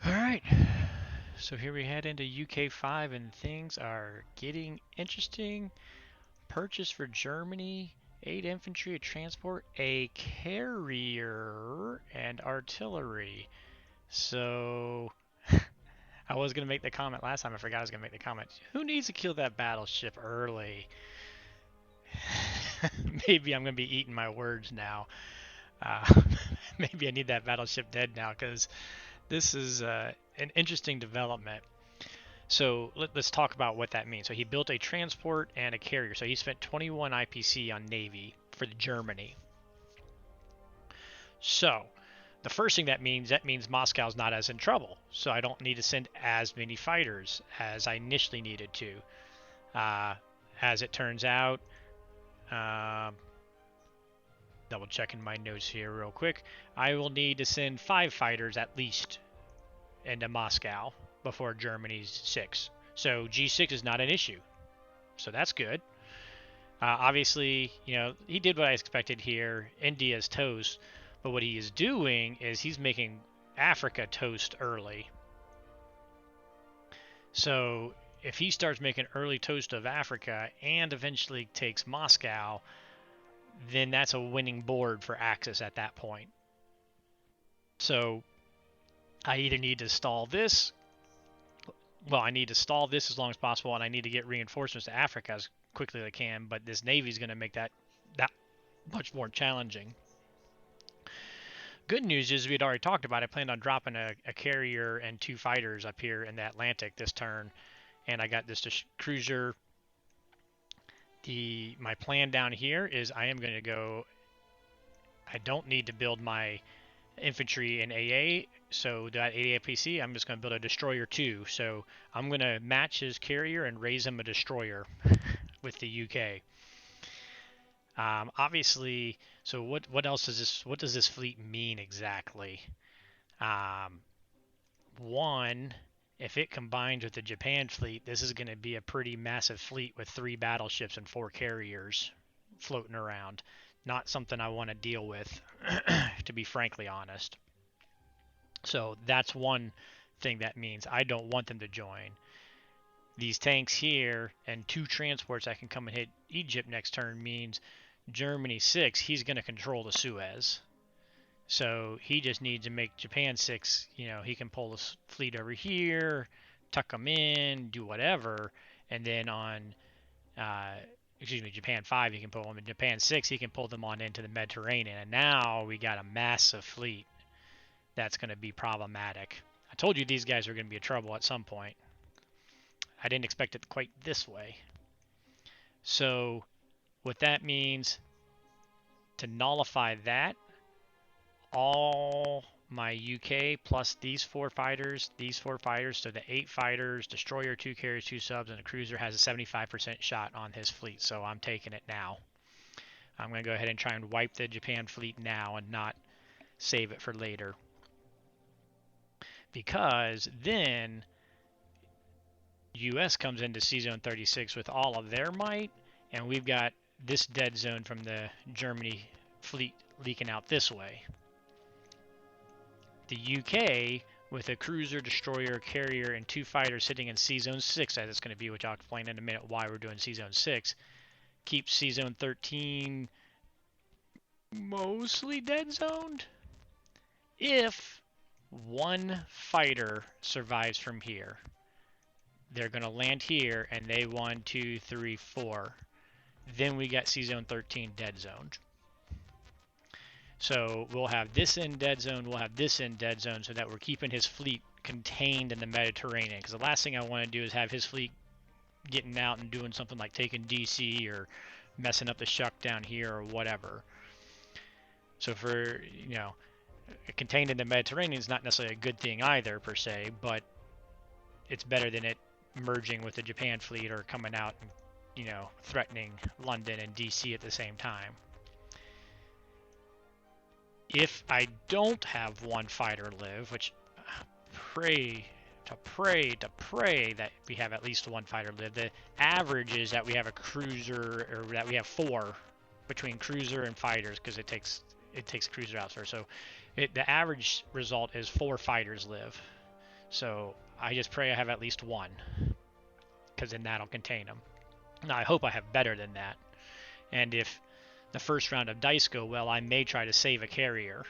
Alright, so here we head into UK5 and things are getting interesting. Purchase for Germany, 8 infantry, a transport, a carrier, and artillery. So, I was going to make the comment last time, I forgot I was going to make the comment. Who needs to kill that battleship early? Maybe I'm going to be eating my words now. Uh, maybe I need that battleship dead now because this is an interesting development. So let's talk about what that means. So he built a transport and a carrier. So he spent 21 IPC on Navy for Germany. So the first thing that means Moscow's not as in trouble. So I don't need to send as many fighters as I initially needed to. As it turns out, uh, double checking my notes here real quick, I will need to send 5 fighters at least into Moscow before Germany's 6. So G6 is not an issue. So that's good. Obviously, he did what I expected here. India's toast, but what he is doing is he's making Africa toast early. So if he starts making early toast of Africa and eventually takes Moscow, then that's a winning board for Axis at that point. So I either need to stall this. Well, I need to stall this as long as possible, and I need to get reinforcements to Africa as quickly as I can. But this Navy is going to make that much more challenging. Good news is we had already talked about it. I planned on dropping a carrier and 2 fighters up here in the Atlantic this turn, and I got this cruiser. My plan down here is I am going to go. I don't need to build my infantry in AA, so that 80 APC, I'm just going to build a destroyer too. So I'm going to match his carrier and raise him a destroyer with the UK. Obviously, so what else does this? What does this fleet mean exactly? Um, One, if it combines with the Japan fleet, this is going to be a pretty massive fleet with 3 battleships and 4 carriers floating around. Not something I want to deal with, to be frankly honest. So that's one thing that means I don't want them to join. These tanks here and 2 transports that can come and hit Egypt next turn means Germany 6, he's going to control the Suez. So he just needs to make Japan 6, he can pull his fleet over here, tuck them in, do whatever, and then on, uh, Japan 5, he can pull them, in Japan 6, he can pull them on into the Mediterranean. And now we got a massive fleet that's going to be problematic. I told you these guys are going to be in trouble at some point. I didn't expect it quite this way. So what that means, to nullify that, all my UK plus these 4 fighters, so the 8 fighters, destroyer, 2 carriers, 2 subs, and a cruiser has a 75% shot on his fleet, so I'm taking it now. I'm going to go ahead and try and wipe the Japan fleet now and not save it for later. Because then US comes into C-Zone 36 with all of their might, and we've got this dead zone from the Germany fleet leaking out this way. The UK, with a cruiser, destroyer, carrier, and 2 fighters sitting in C-Zone 6, as it's going to be, which I'll explain in a minute why we're doing C-Zone 6, keeps C-Zone 13 mostly dead zoned. If 1 fighter survives from here, they're going to land here, and they 1, 2, 3, 4. Then we got C-Zone 13 dead zoned. So we'll have this in dead zone, we'll have this in dead zone, so that we're keeping his fleet contained in the Mediterranean. Because the last thing I want to do is have his fleet getting out and doing something like taking DC or messing up the shuck down here or whatever. So for, contained in the Mediterranean is not necessarily a good thing either, per se, but it's better than it merging with the Japan fleet or coming out and, threatening London and DC at the same time. If I don't have 1 fighter live, which pray that we have at least 1 fighter live, the average is that we have a cruiser, or that we have 4 between cruiser and fighters, because it takes cruiser out first. So the average result is 4 fighters live. So I just pray I have at least one, because then that'll contain them. Now I hope I have better than that. And if the first round of dice go well, I may try to save a carrier.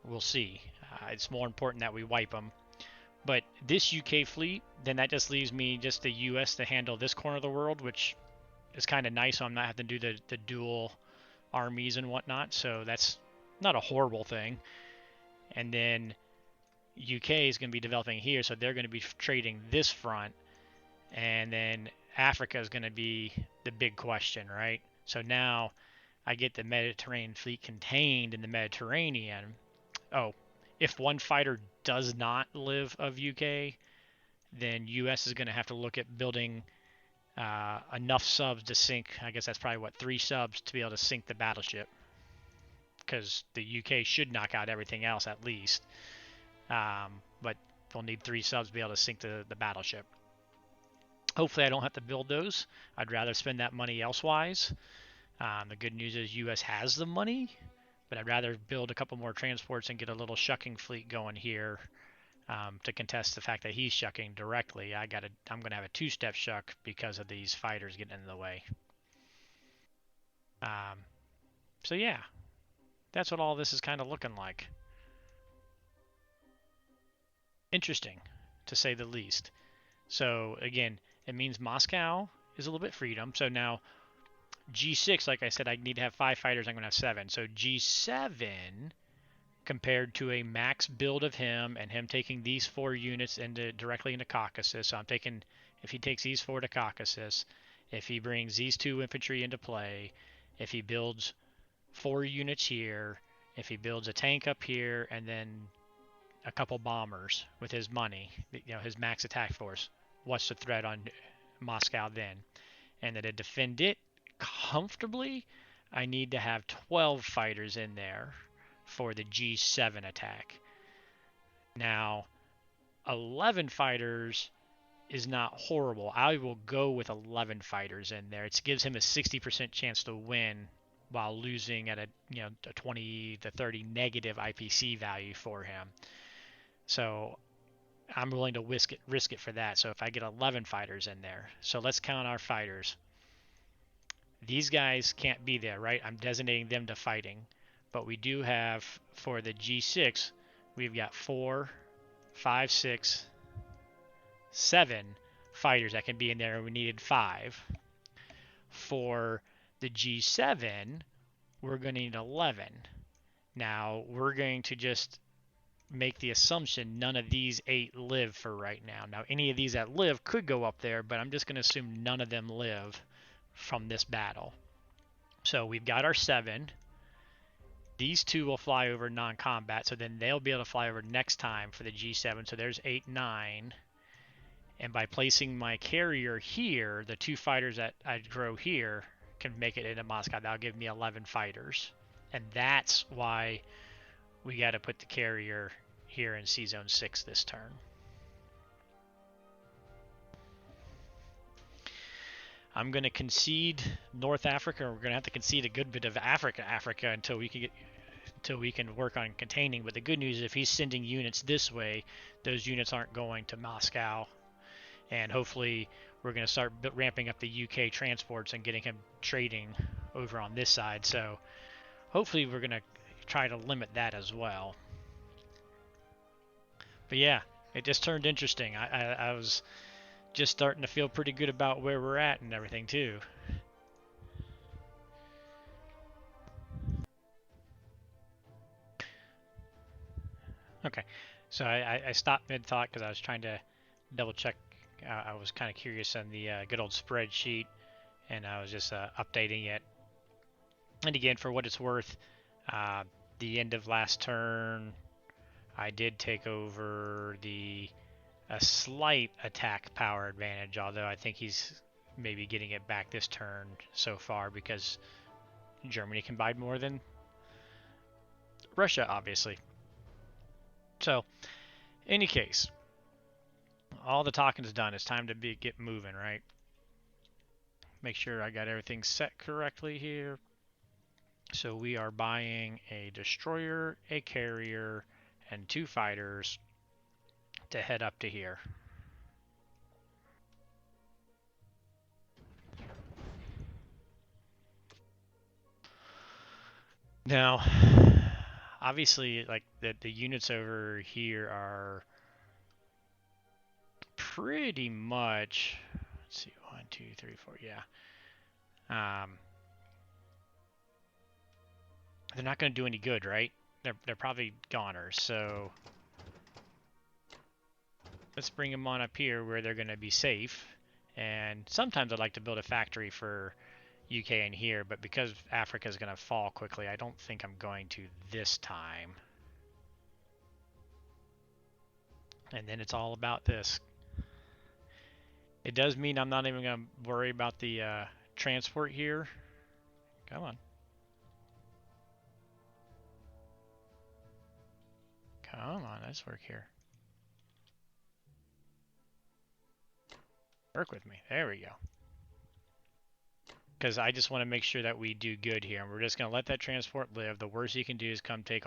We'll see. It's more important that we wipe them. But this UK fleet, then that just leaves me just the US to handle this corner of the world, which is kind of nice, so I'm not having to do the dual armies and whatnot. So that's not a horrible thing. And then UK is going to be developing here, so they're going to be trading this front. And then Africa is going to be the big question, right? So now I get the Mediterranean fleet contained in the Mediterranean. Oh, if one fighter does not live of UK, then US is going to have to look at building enough subs to sink. I guess that's probably what, 3 subs to be able to sink the battleship, because the UK should knock out everything else at least. But they'll need 3 subs to be able to sink the battleship. Hopefully I don't have to build those. I'd rather spend that money elsewise. The good news is US has the money, but I'd rather build a couple more transports and get a little shucking fleet going here to contest the fact that he's shucking directly. I'm going to have a 2-step shuck because of these fighters getting in the way. So yeah, that's what all this is kind of looking like. Interesting, to say the least. So again, it means Moscow is a little bit freedom. So now G6, like I said, I need to have 5 fighters. I'm going to have 7. So G7, compared to a max build of him and him taking these 4 units directly into Caucasus. So I'm taking, if he takes these 4 to Caucasus, if he brings these 2 infantry into play, if he builds 4 units here, if he builds a tank up here, and then a couple bombers with his money, his max attack force, what's the threat on Moscow then? And then to defend it comfortably, I need to have 12 fighters in there for the G7 attack. Now, 11 fighters is not horrible. I will go with 11 fighters in there. It gives him a 60% chance to win while losing at a 20 to 30 negative IPC value for him. So I'm willing to risk it for that. So if I get 11 fighters in there, so let's count our fighters. These guys can't be there, right? I'm designating them to fighting. But we do have, for the G6, we've got 4, 5, 6, 7 fighters that can be in there, and we needed 5. For the G7, we're going to need 11. Now, we're going to just make the assumption none of these 8 live for right now. Now, any of these that live could go up there, but I'm just going to assume none of them live from this battle. So we've got our 7. These 2 will fly over non-combat, so then they'll be able to fly over next time for the G7. So there's 8, 9. And by placing my carrier here, the 2 fighters that I'd grow here can make it into Moscow. That'll give me 11 fighters. And that's why we got to put the carrier here in C-Zone 6 this turn. I'm going to concede North Africa. We're going to have to concede a good bit of Africa until we can work on containing. But the good news is if he's sending units this way, those units aren't going to Moscow. And hopefully we're going to start ramping up the UK transports and getting him trading over on this side. So hopefully we're going to try to limit that as well. But yeah, it just turned interesting. I was just starting to feel pretty good about where we're at and everything too. Okay, so I stopped mid-thought because I was trying to double check. I was kind of curious on the good old spreadsheet, and I was just updating it. And again, for what it's worth, the end of last turn, I did take over a slight attack power advantage, although I think he's maybe getting it back this turn so far because Germany can buy more than Russia, obviously. So, in any case, all the talking is done. It's time to get moving, right? Make sure I got everything set correctly here. So we are buying a destroyer, a carrier, and 2 fighters to head up to here. Now, obviously, like the units over here are pretty much. Let's see, 1, 2, 3, 4. Yeah. They're not going to do any good, right? They're probably goners. So let's bring them on up here where they're going to be safe. And sometimes I'd like to build a factory for UK in here, but because Africa is going to fall quickly, I don't think I'm going to this time. And then it's all about this. It does mean I'm not even going to worry about the transport here. Come on. Come on, let's work here. Work with me. There we go. Because I just want to make sure that we do good here. And we're just going to let that transport live. The worst you can do is come take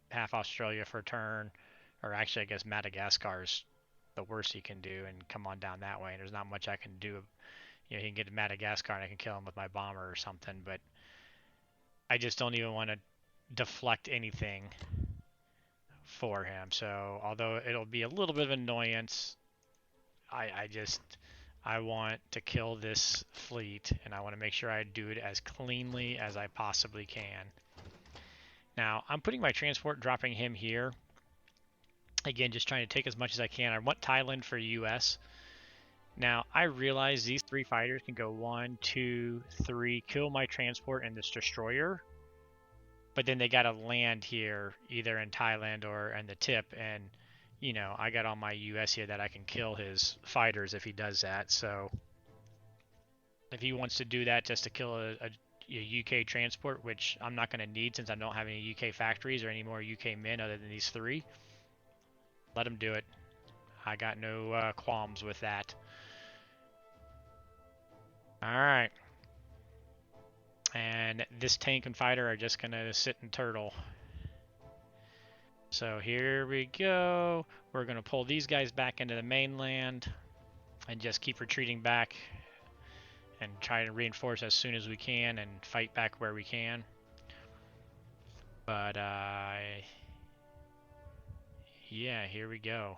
half Australia for a turn. Or actually, I guess Madagascar's the worst he can do and come on down that way. And there's not much I can do. You know, he can get to Madagascar and I can kill him with my bomber or something. But I just don't even want to deflect anything for him. So although it'll be a little bit of annoyance, I want to kill this fleet, and I want to make sure I do it as cleanly as I possibly can. Now, I'm putting my transport, dropping him here. Again, just trying to take as much as I can. I want Thailand for US. Now, I realize these 3 fighters can go 1, 2, 3, kill my transport and this destroyer. But then they got to land here, either in Thailand or in the tip, and you know, I got on my US here that I can kill his fighters if he does that. So if he wants to do that just to kill a UK transport, which I'm not going to need since I don't have any UK factories or any more UK men other than these 3, let him do it. I got no qualms with that. All right. And this tank and fighter are just going to sit and turtle. So here we go. We're going to pull these guys back into the mainland and just keep retreating back and try to reinforce as soon as we can and fight back where we can. But yeah, here we go.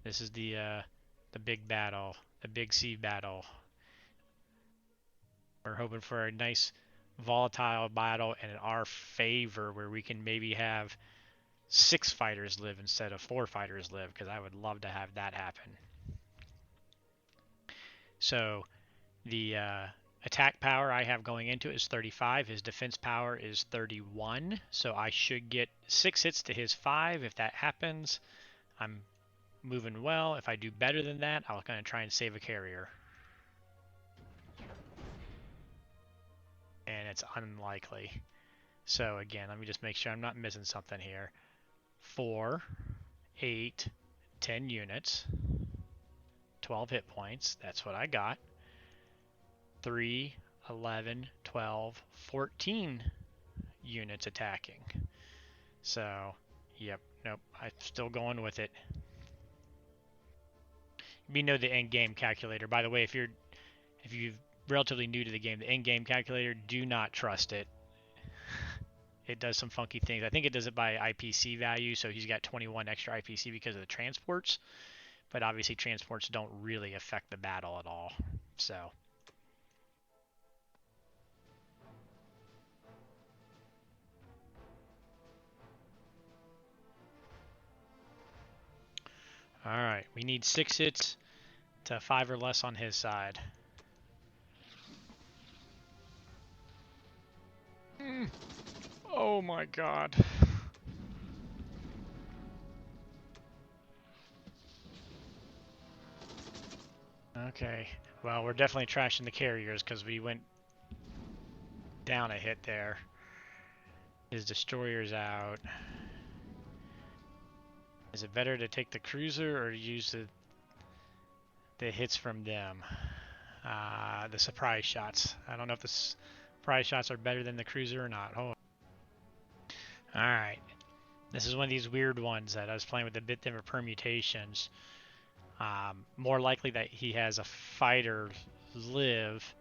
This is the big battle, the big sea battle. We're hoping for a nice volatile battle and in our favor where we can maybe have 6 fighters live instead of 4 fighters live, because I would love to have that happen. So the attack power I have going into it is 35. His defense power is 31. So I should get 6 hits to his 5. If that happens, I'm moving well. If I do better than that, I'm going to try and save a carrier. And it's unlikely. So again, let me just make sure I'm not missing something here. 4, 8, 10 units, 12 hit points. That's what I got. 3, 11, 12, 14 units attacking. So, yep, nope, I'm still going with it. We know the end game calculator. By the way, if you're relatively new to the game, the end game calculator, do not trust it. It does some funky things. I think it does it by IPC value, so he's got 21 extra IPC because of the transports. But obviously transports don't really affect the battle at all. So alright, we need 6 hits to 5 or less on his side. Oh my god. Okay, well, we're definitely trashing the carriers because we went down a hit there. His destroyer's out. Is it better to take the cruiser or use the hits from them? The surprise shots. I don't know if the surprise shots are better than the cruiser or not. Hold on. Alright. This is one of these weird ones that I was playing with a bit different permutations. More likely that he has a fighter live,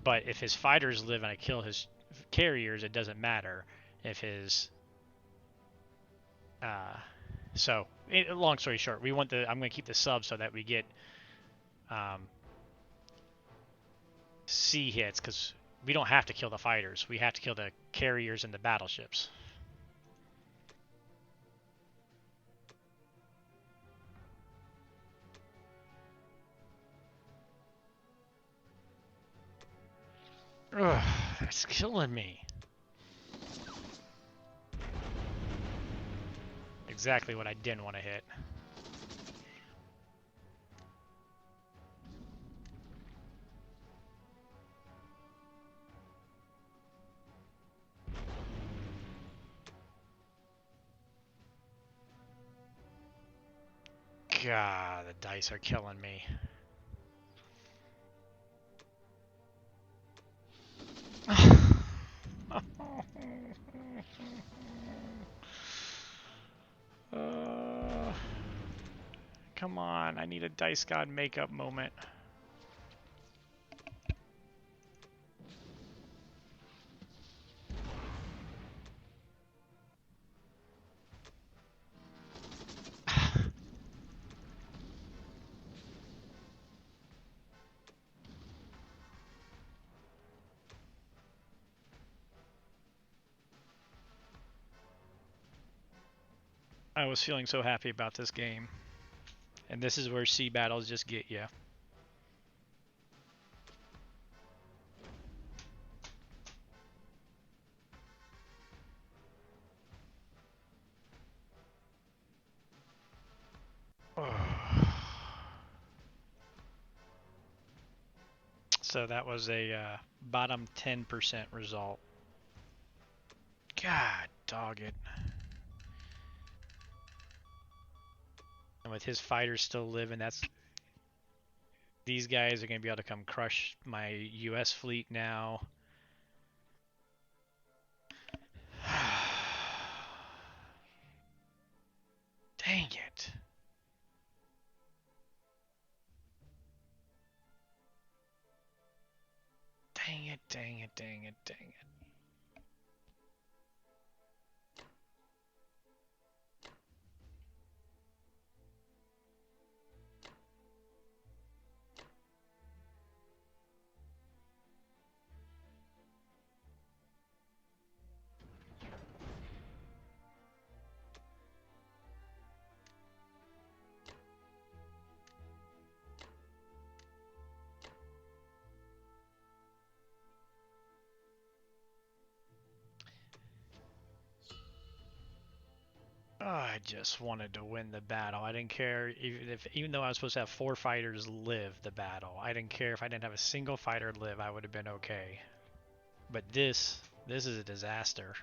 but if his fighters live and I kill his carriers, it doesn't matter. If his long story short, I'm going to keep the sub so that we get um, C hits because we don't have to kill the fighters. We have to kill the carriers and the battleships. Ugh, it's killing me. Exactly what I didn't want to hit. God, the dice are killing me. Come on, I need a dice god makeup moment. I was feeling so happy about this game. And this is where sea battles just get you. So that was a bottom 10% result. God dog it. And with his fighters still living, these guys are going to be able to come crush my US fleet now. Dang it. Dang it, dang it, dang it, dang it. Oh, I just wanted to win the battle. I didn't care even though I was supposed to have 4 fighters live the battle. I didn't care if I didn't have a single fighter live. I would have been okay. But this is a disaster.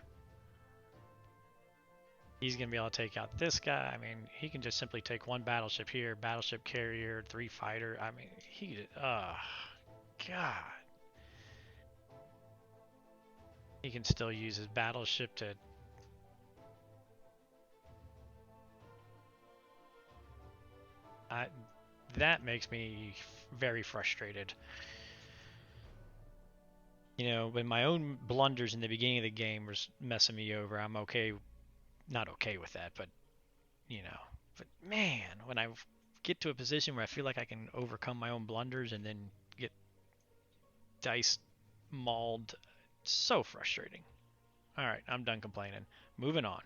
He's going to be able to take out this guy. I mean, he can just simply take 1 battleship here, battleship carrier, 3 fighter. I mean, God. He can still use his battleship to... that makes me very frustrated. You know, when my own blunders in the beginning of the game was messing me over, I'm okay, not okay with that, but, you know. But man, when I get to a position where I feel like I can overcome my own blunders and then get dice mauled, so frustrating. All right, I'm done complaining. Moving on.